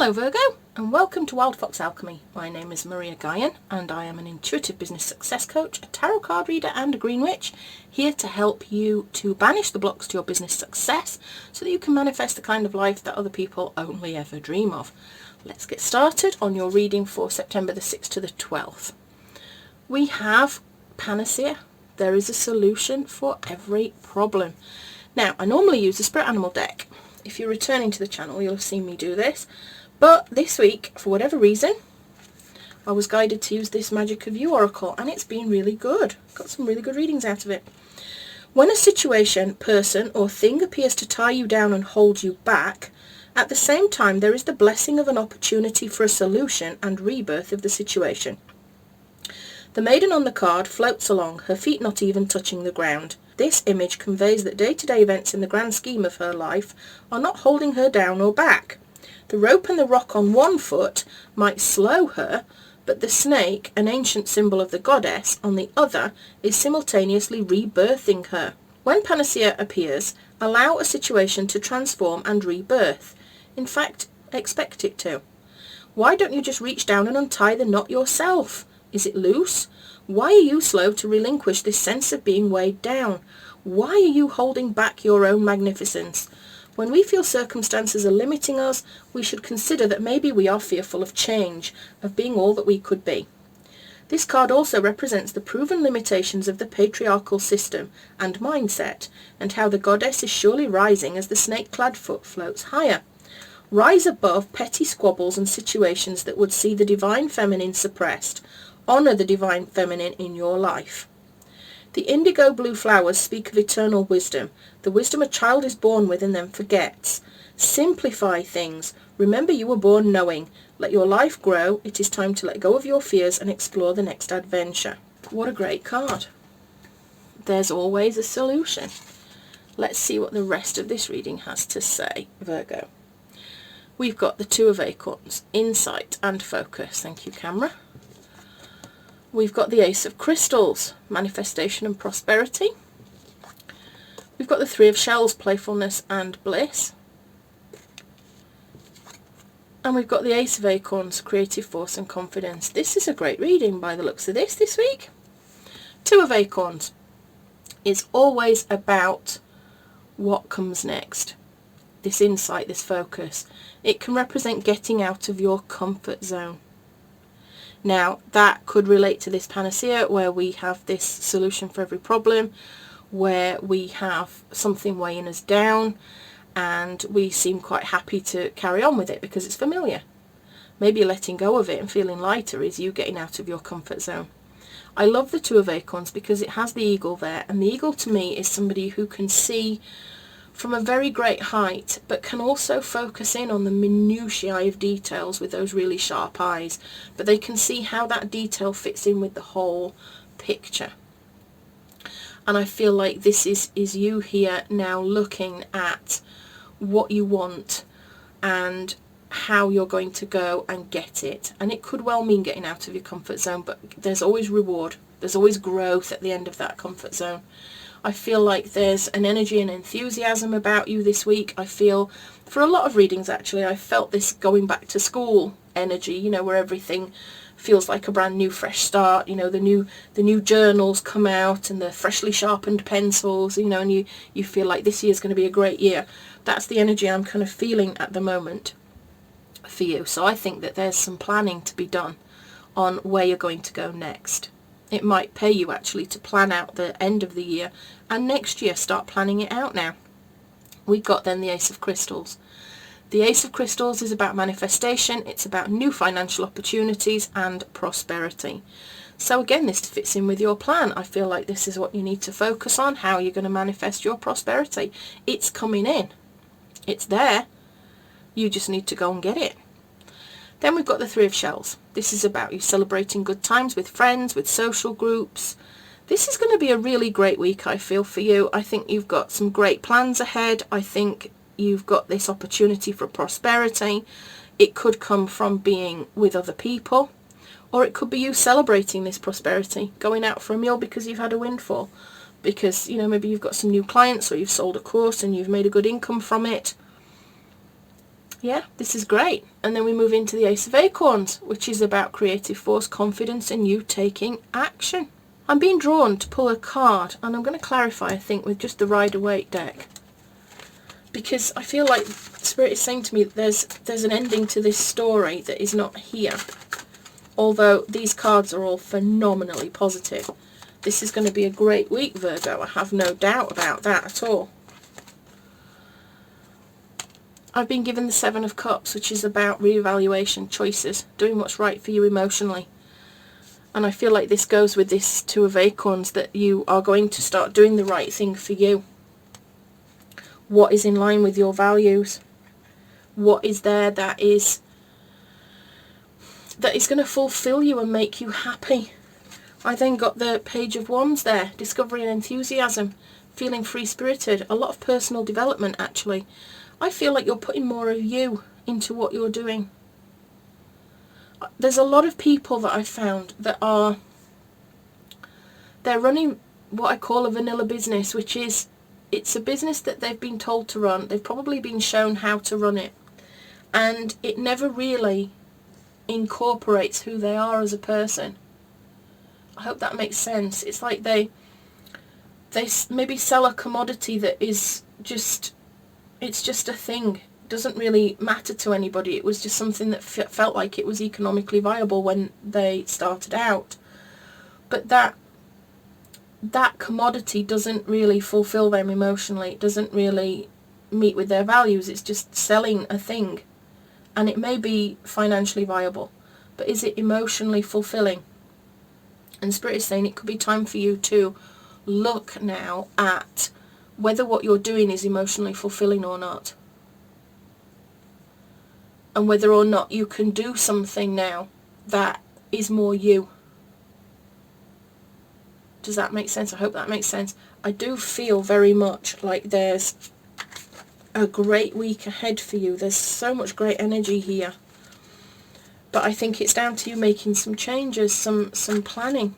Hello Virgo, and welcome to Wild Fox Alchemy. My name is Maria Guyon, and I am an intuitive business success coach, a tarot card reader and a green witch, here to help you to banish the blocks to your business success so that you can manifest the kind of life that other people only ever dream of. Let's get started on your reading for September the 6th to the 12th. We have panacea. There is a solution for every problem. Now, I normally use the spirit animal deck. If you're returning to the channel, you'll have seen me do this. But this week, for whatever reason, I was guided to use this Magic of You Oracle, and it's been really good. Got some really good readings out of it. When a situation, person, or thing appears to tie you down and hold you back, at the same time there is the blessing of an opportunity for a solution and rebirth of the situation. The maiden on the card floats along, her feet not even touching the ground. This image conveys that day-to-day events in the grand scheme of her life are not holding her down or back. The rope and the rock on one foot might slow her, but the snake, an ancient symbol of the goddess, on the other, is simultaneously rebirthing her. When panacea appears, allow a situation to transform and rebirth. In fact, expect it to. Why don't you just reach down and untie the knot yourself? Is it loose? Why are you slow to relinquish this sense of being weighed down? Why are you holding back your own magnificence? When we feel circumstances are limiting us, we should consider that maybe we are fearful of change, of being all that we could be. This card also represents the proven limitations of the patriarchal system and mindset, and how the goddess is surely rising as the snake-clad foot floats higher. Rise above petty squabbles and situations that would see the divine feminine suppressed. Honour the divine feminine in your life. The indigo blue flowers speak of eternal wisdom, the wisdom a child is born with and then forgets. Simplify things. Remember you were born knowing. Let your life grow. It is time to let go of your fears and explore the next adventure. What a great card. There's always a solution. Let's see what the rest of this reading has to say, Virgo. We've got the Two of Acorns, insight and focus. Thank you, camera. We've got the Ace of Crystals, manifestation and prosperity. We've got the Three of Shells, playfulness and bliss. And we've got the Ace of Acorns, creative force and confidence. This is a great reading by the looks of this week. Two of Acorns is always about what comes next. This insight, this focus. It can represent getting out of your comfort zone. Now, that could relate to this panacea, where we have this solution for every problem, where we have something weighing us down, and we seem quite happy to carry on with it because it's familiar. Maybe letting go of it and feeling lighter is you getting out of your comfort zone. I love the Two of Acorns because it has the eagle there, and the eagle to me is somebody who can see from a very great height, but can also focus in on the minutiae of details with those really sharp eyes, but they can see how that detail fits in with the whole picture. And I feel like this is you here now, looking at what you want and how you're going to go and get it. And it could well mean getting out of your comfort zone, but there's always reward, there's always growth at the end of that comfort zone. I feel like there's an energy and enthusiasm about you this week. I feel, for a lot of readings actually, I felt this going back to school energy, you know, where everything feels like a brand new fresh start, you know, the new journals come out and the freshly sharpened pencils, you know, and you feel like this year's going to be a great year. That's the energy I'm kind of feeling at the moment for you. So I think that there's some planning to be done on where you're going to go next. It might pay you actually to plan out the end of the year, and next year start planning it out now. We've got then the Ace of Crystals. The Ace of Crystals is about manifestation. It's about new financial opportunities and prosperity. So again, this fits in with your plan. I feel like this is what you need to focus on, how you're going to manifest your prosperity. It's coming in. It's there. You just need to go and get it. Then we've got the Three of Shells. This is about you celebrating good times with friends, with social groups. This is going to be a really great week, I feel, for you. I think you've got some great plans ahead. I think you've got this opportunity for prosperity. It could come from being with other people, or it could be you celebrating this prosperity, going out for a meal because you've had a windfall, because, you know, maybe you've got some new clients, or you've sold a course and you've made a good income from it. Yeah, this is great. And then we move into the Ace of Acorns, which is about creative force, confidence, and you taking action. I'm being drawn to pull a card, and I'm going to clarify, I think, with just the Rider-Waite deck, because I feel like Spirit is saying to me that there's an ending to this story that is not here. Although these cards are all phenomenally positive. This is going to be a great week, Virgo. I have no doubt about that at all. I've been given the Seven of Cups, which is about reevaluation, choices, doing what's right for you emotionally. And I feel like this goes with this Two of Acorns, that you are going to start doing the right thing for you. What is in line with your values? What is there that is going to fulfill you and make you happy? I then got the Page of Wands there, discovery and enthusiasm, feeling free-spirited, a lot of personal development actually. I feel like you're putting more of you into what you're doing. There's a lot of people that I've found that they're running what I call a vanilla business, which is, it's a business that they've been told to run. They've probably been shown how to run it, and it never really incorporates who they are as a person. I hope that makes sense. It's like they maybe sell a commodity that is just, it's just a thing. It doesn't really matter to anybody. It was just something that felt like it was economically viable when they started out. But that commodity doesn't really fulfill them emotionally. It doesn't really meet with their values. It's just selling a thing. And it may be financially viable, but is it emotionally fulfilling? And Spirit is saying it could be time for you to look now at whether what you're doing is emotionally fulfilling or not. And whether or not you can do something now that is more you. Does that make sense? I hope that makes sense. I do feel very much like there's a great week ahead for you. There's so much great energy here. But I think it's down to you making some changes, some planning,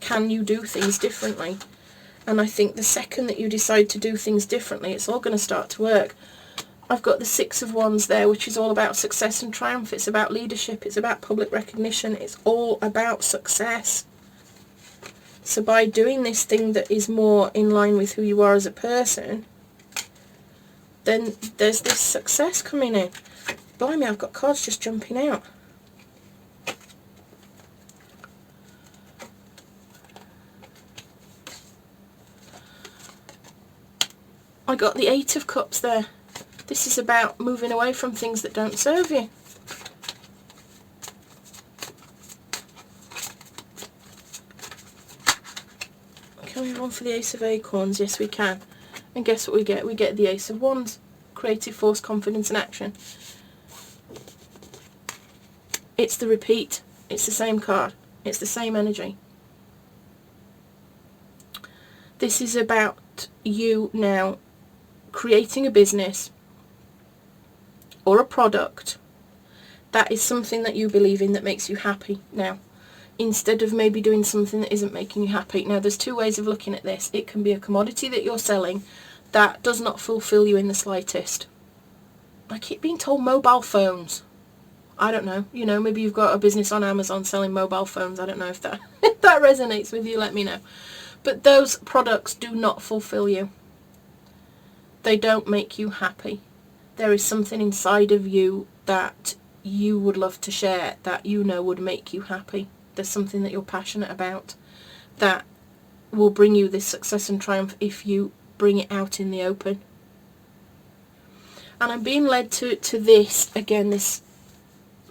can you do things differently? And I think the second that you decide to do things differently, it's all going to start to work. I've got the Six of Wands there, which is all about success and triumph. It's about leadership. It's about public recognition. It's all about success. So by doing this thing that is more in line with who you are as a person, then there's this success coming in. Blimey, I've got cards just jumping out. I got the Eight of Cups there. This is about moving away from things that don't serve you. Can we have one for the Ace of Acorns? Yes, we can. And guess what we get? We get the Ace of Wands. Creative force, confidence and action. It's the repeat. It's the same card. It's the same energy. This is about you now creating a business or a product that is something that you believe in, that makes you happy now, instead of maybe doing something that isn't making you happy. Now, there's two ways of looking at this. It can be a commodity that you're selling that does not fulfill you in the slightest. I keep being told mobile phones. I don't know. You know, maybe you've got a business on Amazon selling mobile phones. I don't know if that if that resonates with you. Let me know. But those products do not fulfill you. They don't make you happy. There is something inside of you that you would love to share, that you know would make you happy. There's something that you're passionate about that will bring you this success and triumph if you bring it out in the open. And I'm being led to this, again, this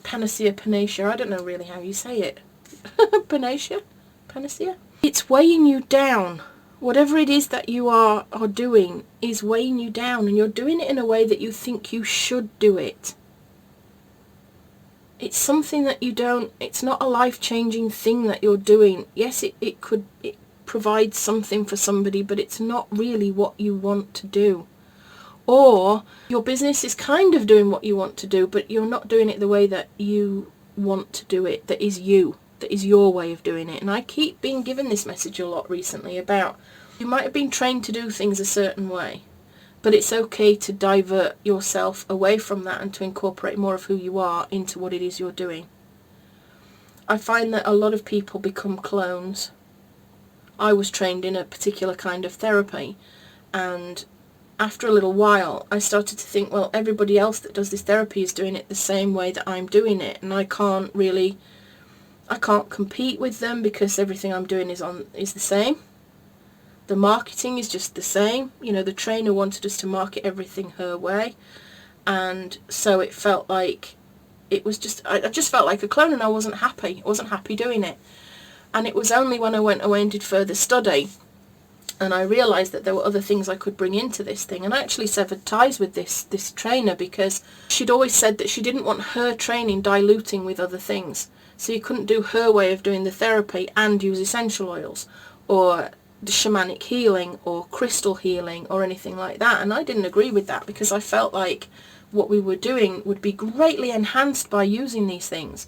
panacea. I don't know really how you say it. Panacea? It's weighing you down. Whatever it is that you are doing is weighing you down, and you're doing it in a way that you think you should do it. It's something that you don't, it's not a life-changing thing that you're doing. Yes, it provides something for somebody, but it's not really what you want to do. Or your business is kind of doing what you want to do, but you're not doing it the way that you want to do it, that is you. That is your way of doing it. And I keep being given this message a lot recently about, you might have been trained to do things a certain way, But it's okay to divert yourself away from that and to incorporate more of who you are into what it is you're doing. I find that a lot of people become clones. I was trained in a particular kind of therapy, and after a little while I started to think, well, everybody else that does this therapy is doing it the same way that I'm doing it, and I can't compete with them because everything I'm doing is the same. The marketing is just the same. You know, the trainer wanted us to market everything her way, and so it felt like it was just, I just felt like a clone, and I wasn't happy. I wasn't happy doing it. And it was only when I went away and did further study and I realised that there were other things I could bring into this thing. And I actually severed ties with this trainer, because she'd always said that she didn't want her training diluting with other things. So you couldn't do her way of doing the therapy and use essential oils or the shamanic healing or crystal healing or anything like that. And I didn't agree with that, because I felt like what we were doing would be greatly enhanced by using these things.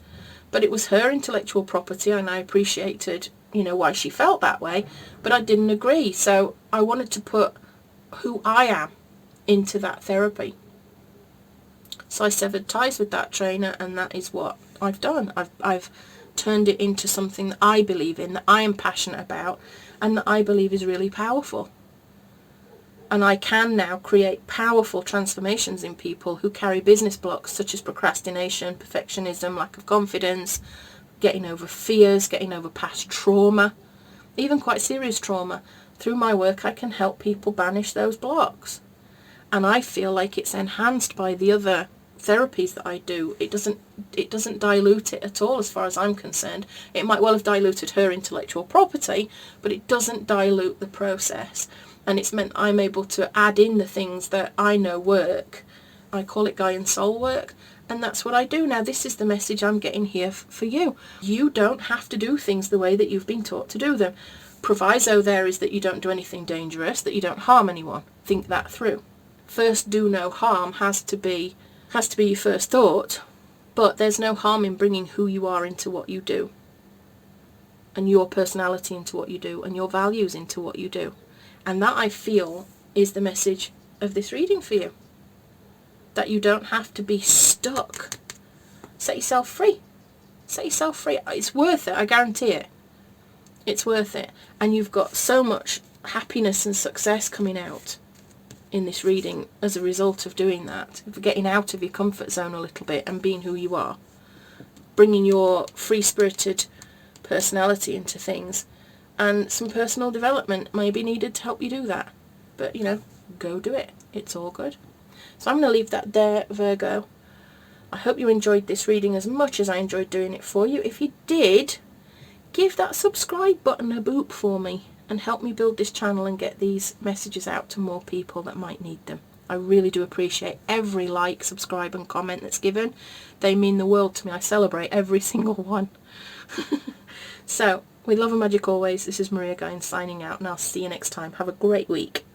But it was her intellectual property, and I appreciated, you know, why she felt that way, but I didn't agree. So I wanted to put who I am into that therapy. So I severed ties with that trainer, and that is what I've done. I've turned it into something that I believe in, that I am passionate about, and that I believe is really powerful. And I can now create powerful transformations in people who carry business blocks such as procrastination, perfectionism, lack of confidence, getting over fears, getting over past trauma, even quite serious trauma. Through my work, I can help people banish those blocks. And I feel like it's enhanced by the other therapies that I do. It doesn't dilute it at all, as far as I'm concerned. It might well have diluted her intellectual property, but it doesn't dilute the process. And it's meant I'm able to add in the things that I know work. I call it Gaian soul work, and that's what I do. Now, this is the message I'm getting here for you. You don't have to do things the way that you've been taught to do them. Proviso there is that you don't do anything dangerous, that you don't harm anyone. Think that through. First, do no harm has to be your first thought, but there's no harm in bringing who you are into what you do, and your personality into what you do, and your values into what you do. And that, I feel, is the message of this reading for you. That you don't have to be stuck. Set yourself free. Set yourself free. It's worth it, I guarantee it. It's worth it. And you've got so much happiness and success coming out in this reading as a result of doing that. Of getting out of your comfort zone a little bit and being who you are. Bringing your free-spirited personality into things. And some personal development may be needed to help you do that. But, you know, go do it. It's all good. So I'm going to leave that there, Virgo. I hope you enjoyed this reading as much as I enjoyed doing it for you. If you did, give that subscribe button a boop for me and help me build this channel and get these messages out to more people that might need them. I really do appreciate every like, subscribe and comment that's given. They mean the world to me. I celebrate every single one. So, with love and magic always, this is Maria Guyan signing out, and I'll see you next time. Have a great week.